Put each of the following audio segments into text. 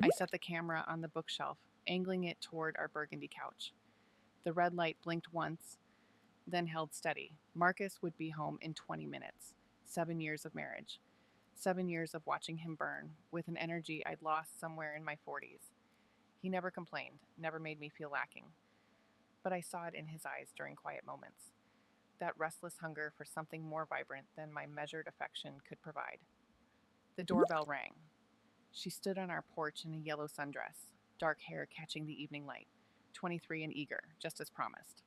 I set the camera on the bookshelf, angling it toward our burgundy couch. The red light blinked once, then held steady. Marcus would be home in 20 minutes. 7 years of marriage. 7 years of watching him burn, with an energy I'd lost somewhere in my 40s. He never complained, never made me feel lacking. But I saw it in his eyes during quiet moments. That restless hunger for something more vibrant than my measured affection could provide. The doorbell rang. She stood on our porch in a yellow sundress, dark hair catching the evening light, 23 and eager, just as promised.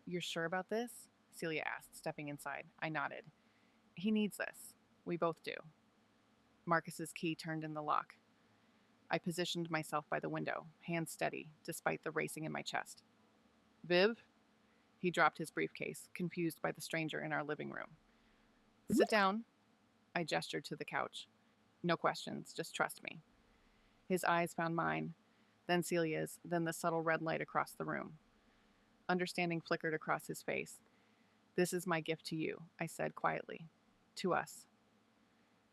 "You're sure about this?" Celia asked, stepping inside. I nodded. "He needs this. We both do." Marcus's key turned in the lock. I positioned myself by the window, hands steady, despite the racing in my chest. "Viv?" He dropped his briefcase, confused by the stranger in our living room. "Sit down." I gestured to the couch. "No questions, just trust me." His eyes found mine, then Celia's, then the subtle red light across the room. Understanding flickered across his face. "This is my gift to you," I said quietly. "To us."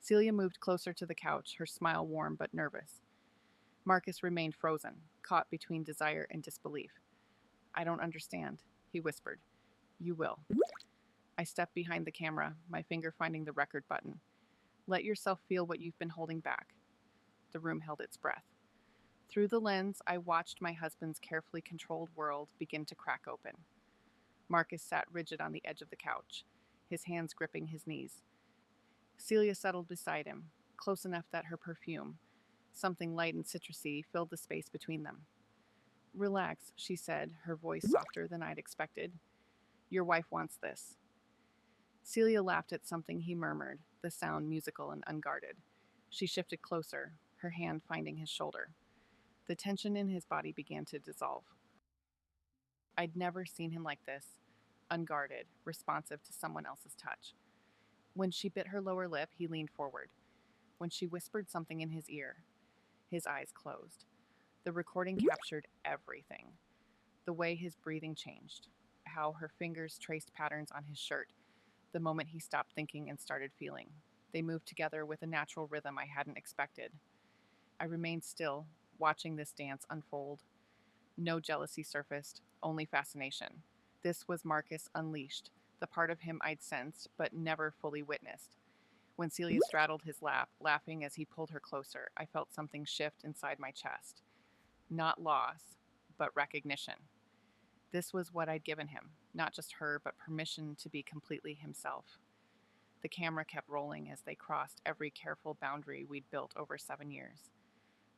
Celia moved closer to the couch, her smile warm but nervous. Marcus remained frozen, caught between desire and disbelief. "I don't understand," he whispered. "You will." I stepped behind the camera, my finger finding the record button. "Let yourself feel what you've been holding back." The room held its breath. Through the lens, I watched my husband's carefully controlled world begin to crack open. Marcus sat rigid on the edge of the couch, his hands gripping his knees. Celia settled beside him, close enough that her perfume, something light and citrusy, filled the space between them. "Relax," she said, her voice softer than I'd expected. "Your wife wants this." Celia laughed at something he murmured, the sound musical and unguarded. She shifted closer, her hand finding his shoulder. The tension in his body began to dissolve. I'd never seen him like this, unguarded, responsive to someone else's touch. When she bit her lower lip, he leaned forward. When she whispered something in his ear, his eyes closed. The recording captured everything. The way his breathing changed, how her fingers traced patterns on his shirt, the moment he stopped thinking and started feeling. They moved together with a natural rhythm I hadn't expected. I remained still, watching this dance unfold. No jealousy surfaced, only fascination. This was Marcus unleashed, the part of him I'd sensed but never fully witnessed. When Celia straddled his lap, laughing as he pulled her closer, I felt something shift inside my chest. Not loss, but recognition. This was what I'd given him, not just her, but permission to be completely himself. The camera kept rolling as they crossed every careful boundary we'd built over 7 years.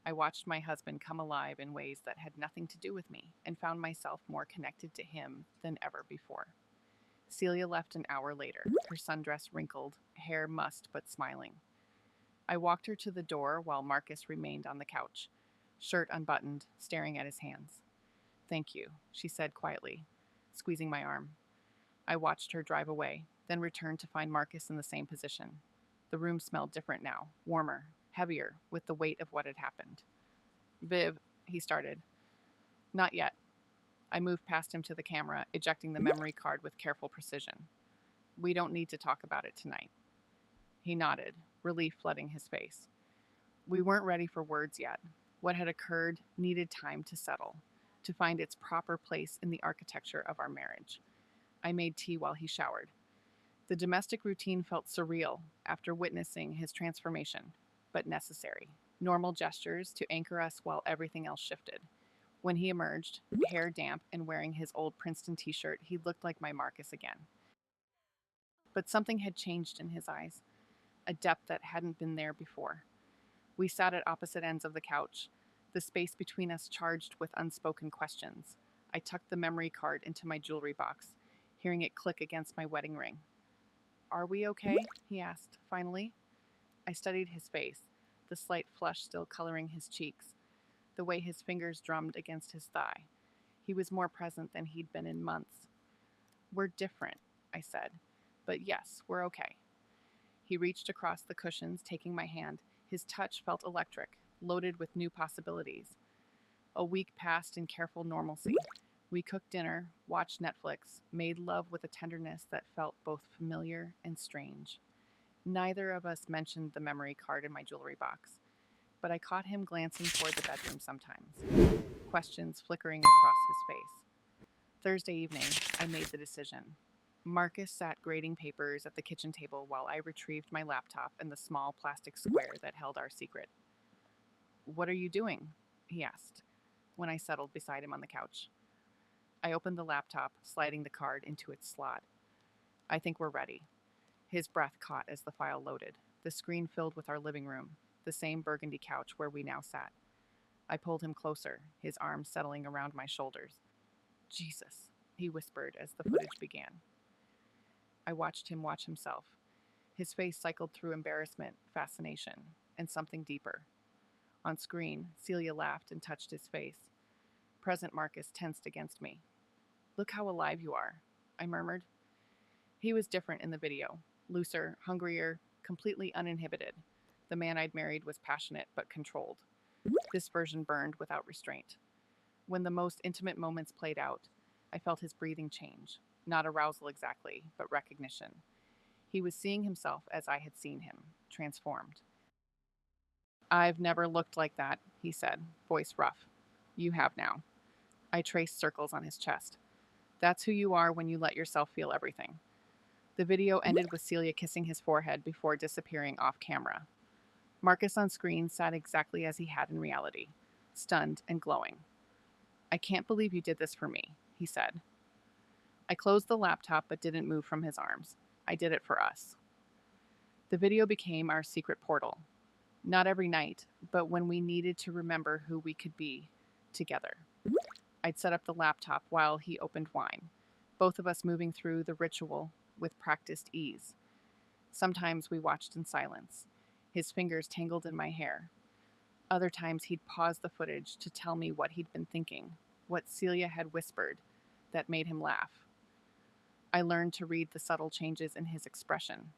I watched my husband come alive in ways that had nothing to do with me, and found myself more connected to him than ever before. Celia left an hour later, her sundress wrinkled, hair mussed but smiling. I walked her to the door while Marcus remained on the couch, shirt unbuttoned, staring at his hands. "Thank you," she said quietly, squeezing my arm. I watched her drive away, then returned to find Marcus in the same position. The room smelled different now, warmer, heavier, with the weight of what had happened. "Viv," he started. "Not yet." I moved past him to the camera, ejecting the memory card with careful precision. "We don't need to talk about it tonight." He nodded, relief flooding his face. We weren't ready for words yet. What had occurred needed time to settle, to find its proper place in the architecture of our marriage. I made tea while he showered. The domestic routine felt surreal after witnessing his transformation, but necessary. Normal gestures to anchor us while everything else shifted. When he emerged, hair damp and wearing his old Princeton t-shirt, he looked like my Marcus again. But something had changed in his eyes, a depth that hadn't been there before. We sat at opposite ends of the couch, the space between us charged with unspoken questions. I tucked the memory card into my jewelry box, hearing it click against my wedding ring. "Are we okay?" he asked, finally. I studied his face, the slight flush still coloring his cheeks, the way his fingers drummed against his thigh. He was more present than he'd been in months. "We're different," I said, "but yes, we're okay." He reached across the cushions, taking my hand. His touch felt electric, loaded with new possibilities. A week passed in careful normalcy. We cooked dinner, watched Netflix, made love with a tenderness that felt both familiar and strange. Neither of us mentioned the memory card in my jewelry box. but I caught him glancing toward the bedroom sometimes, questions flickering across his face. Thursday evening, I made the decision. Marcus sat grading papers at the kitchen table while I retrieved my laptop and the small plastic square that held our secret. "What are you doing?" he asked, when I settled beside him on the couch. I opened the laptop, sliding the card into its slot. "I think we're ready." His breath caught as the file loaded. The screen filled with our living room, the same burgundy couch where we now sat. I pulled him closer, his arms settling around my shoulders. "Jesus," he whispered as the footage began. I watched him watch himself. His face cycled through embarrassment, fascination, and something deeper. On screen, Celia laughed and touched his face. Present Marcus tensed against me. "Look how alive you are," I murmured. He was different in the video. Looser, hungrier, completely uninhibited. The man I'd married was passionate but controlled. This version burned without restraint. When the most intimate moments played out, I felt his breathing change. Not arousal exactly, but recognition. He was seeing himself as I had seen him, transformed. "I've never looked like that," he said, voice rough. "You have now." I traced circles on his chest. "That's who you are when you let yourself feel everything." The video ended with Celia kissing his forehead before disappearing off camera. Marcus on screen sat exactly as he had in reality, stunned and glowing. "I can't believe you did this for me," he said. I closed the laptop but didn't move from his arms. I did it for us. The video became our secret portal. Not every night, but when we needed to remember who we could be together. I'd set up the laptop while he opened wine, both of us moving through the ritual with practiced ease. Sometimes we watched in silence, his fingers tangled in my hair. Other times he'd pause the footage to tell me what he'd been thinking, what Celia had whispered that made him laugh. I learned to read the subtle changes in his expression,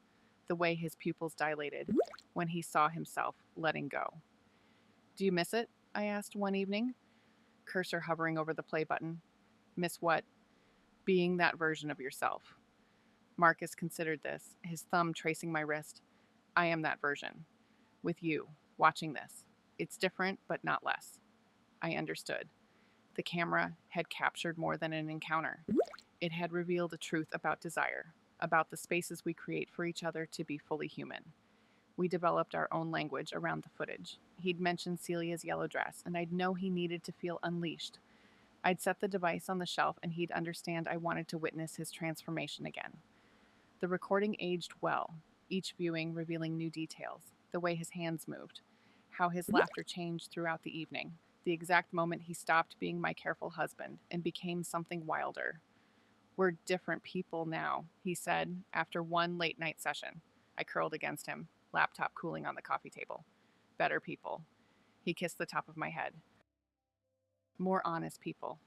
the way his pupils dilated when he saw himself letting go. "Do you miss it?" I asked one evening, cursor hovering over the play button. "Miss what?" "Being that version of yourself." Marcus considered this, his thumb tracing my wrist. "I am that version. With you, watching this. It's different, but not less." I understood. The camera had captured more than an encounter. It had revealed a truth about desire, about the spaces we create for each other to be fully human. We developed our own language around the footage. He'd mentioned Celia's yellow dress, and I'd know he needed to feel unleashed. I'd set the device on the shelf, and he'd understand I wanted to witness his transformation again. The recording aged well, each viewing revealing new details, the way his hands moved, how his laughter changed throughout the evening, the exact moment he stopped being my careful husband and became something wilder. "We're different people now," he said after one late night session. I curled against him, laptop cooling on the coffee table. "Better people." He kissed the top of my head. "More honest people."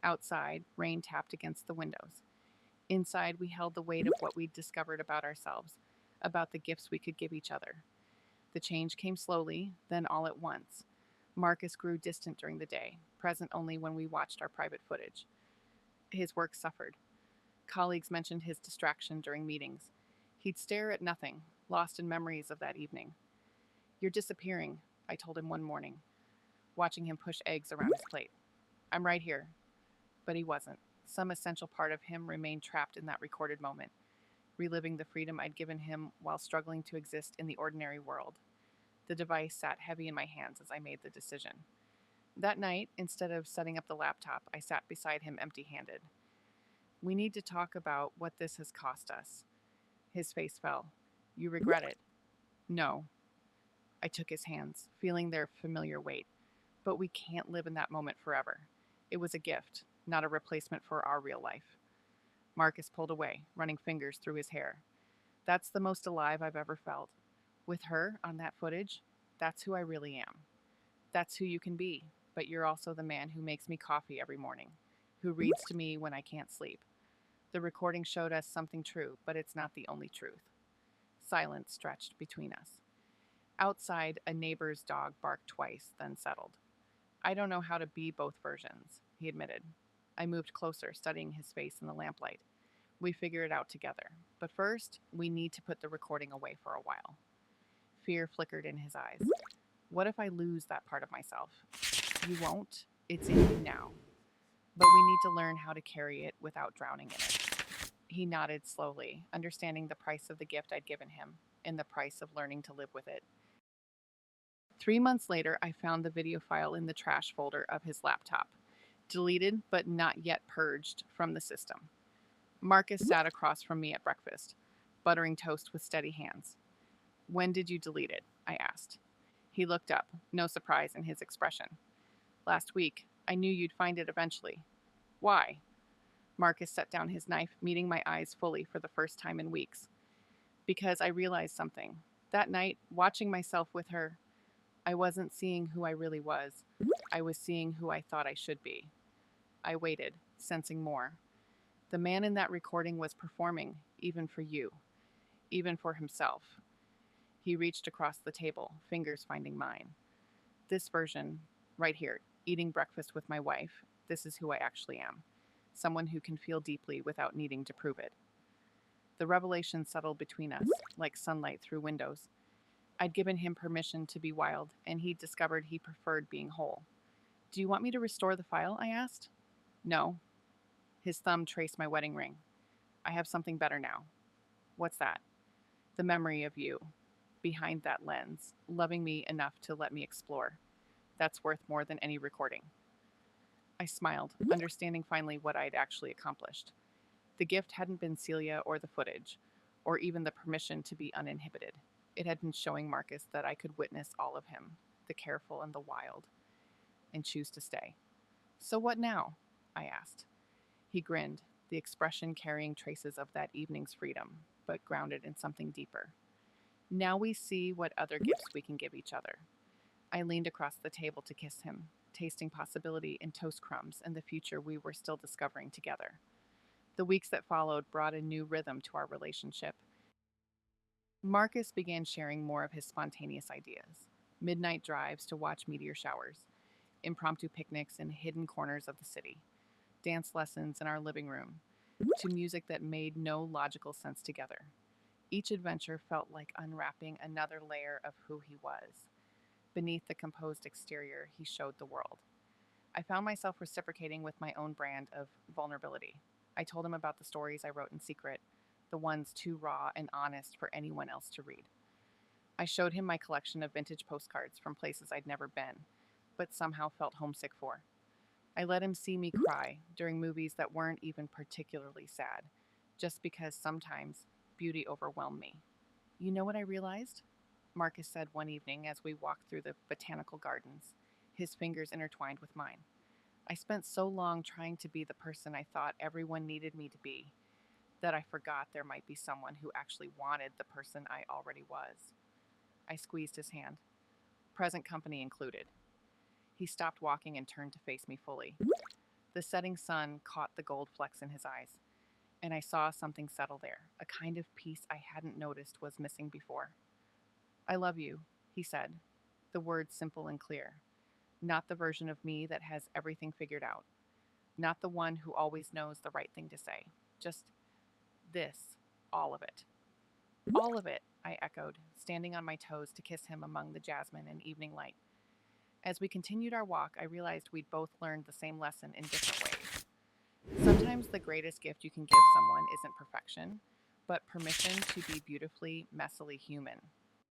Outside, rain tapped against the windows. Inside, we held the weight of what we'd discovered about ourselves, about the gifts we could give each other. The change came slowly, then all at once. Marcus grew distant during the day, present only when we watched our private footage. His work suffered. Colleagues mentioned his distraction during meetings. He'd stare at nothing, lost in memories of that evening. "You're disappearing," I told him one morning, watching him push eggs around his plate. "I'm right here." But he wasn't. Some essential part of him remained trapped in that recorded moment, reliving the freedom I'd given him while struggling to exist in the ordinary world. The device sat heavy in my hands as I made the decision. That night, instead of setting up the laptop, I sat beside him empty-handed. "We need to talk about what this has cost us." His face fell. "You regret it?" "No." I took his hands, feeling their familiar weight. "But we can't live in that moment forever. It was a gift, not a replacement for our real life." Marcus pulled away, running fingers through his hair. "That's the most alive I've ever felt. With her, on that footage, that's who I really am. That's who you can be, but you're also the man who makes me coffee every morning, who reads to me when I can't sleep." The recording showed us something true, but it's not the only truth. Silence stretched between us. Outside, a neighbor's dog barked twice, then settled. "I don't know how to be both versions," he admitted. I moved closer, studying his face in the lamplight. "We figure it out together. But first, we need to put the recording away for a while." Fear flickered in his eyes. What if I lose that part of myself? You won't. It's in you now. But we need to learn how to carry it without drowning in it. He nodded slowly, understanding the price of the gift I'd given him and the price of learning to live with it. 3 months later, I found the video file in the trash folder of his laptop, deleted but not yet purged from the system. Marcus sat across from me at breakfast, buttering toast with steady hands. "When did you delete it?" I asked. He looked up, no surprise in his expression. "Last week. I knew you'd find it eventually." "Why?" Marcus set down his knife, meeting my eyes fully for the first time in weeks. "Because I realized something. That night, watching myself with her, I wasn't seeing who I really was. I was seeing who I thought I should be." I waited, sensing more. The man in that recording was performing, even for you, even for himself. He reached across the table, fingers finding mine. "This version, right here, eating breakfast with my wife, this is who I actually am. Someone who can feel deeply without needing to prove it." The revelation settled between us, like sunlight through windows. I'd given him permission to be wild, and he'd discovered he preferred being whole. "Do you want me to restore the file?" I asked. "No." His thumb traced my wedding ring. "I have something better now." "What's that?" "The memory of you, behind that lens, loving me enough to let me explore. That's worth more than any recording." I smiled, understanding finally what I'd actually accomplished. The gift hadn't been Celia or the footage, or even the permission to be uninhibited. It had been showing Marcus that I could witness all of him, the careful and the wild, and choose to stay. "So what now?" I asked. He grinned, the expression carrying traces of that evening's freedom, but grounded in something deeper. "Now we see what other gifts we can give each other." I leaned across the table to kiss him, tasting possibility in toast crumbs and the future we were still discovering together. The weeks that followed brought a new rhythm to our relationship. Marcus began sharing more of his spontaneous ideas: midnight drives to watch meteor showers, impromptu picnics in hidden corners of the city, dance lessons in our living room, to music that made no logical sense together. Each adventure felt like unwrapping another layer of who he was. Beneath the composed exterior, he showed the world. I found myself reciprocating with my own brand of vulnerability. I told him about the stories I wrote in secret, the ones too raw and honest for anyone else to read. I showed him my collection of vintage postcards from places I'd never been, but somehow felt homesick for. I let him see me cry during movies that weren't even particularly sad, just because sometimes beauty overwhelmed me. "You know what I realized?" Marcus said one evening as we walked through the botanical gardens, his fingers intertwined with mine. "I spent so long trying to be the person I thought everyone needed me to be, that I forgot there might be someone who actually wanted the person I already was." I squeezed his hand, present company included. He stopped walking and turned to face me fully. The setting sun caught the gold flecks in his eyes, and I saw something settle there, a kind of peace I hadn't noticed was missing before. "I love you," he said, the words simple and clear. Not the version of me that has everything figured out. Not the one who always knows the right thing to say. Just this, all of it. "All of it," I echoed, standing on my toes to kiss him among the jasmine and evening light. As we continued our walk, I realized we'd both learned the same lesson in different ways. Sometimes the greatest gift you can give someone isn't perfection, but permission to be beautifully, messily human.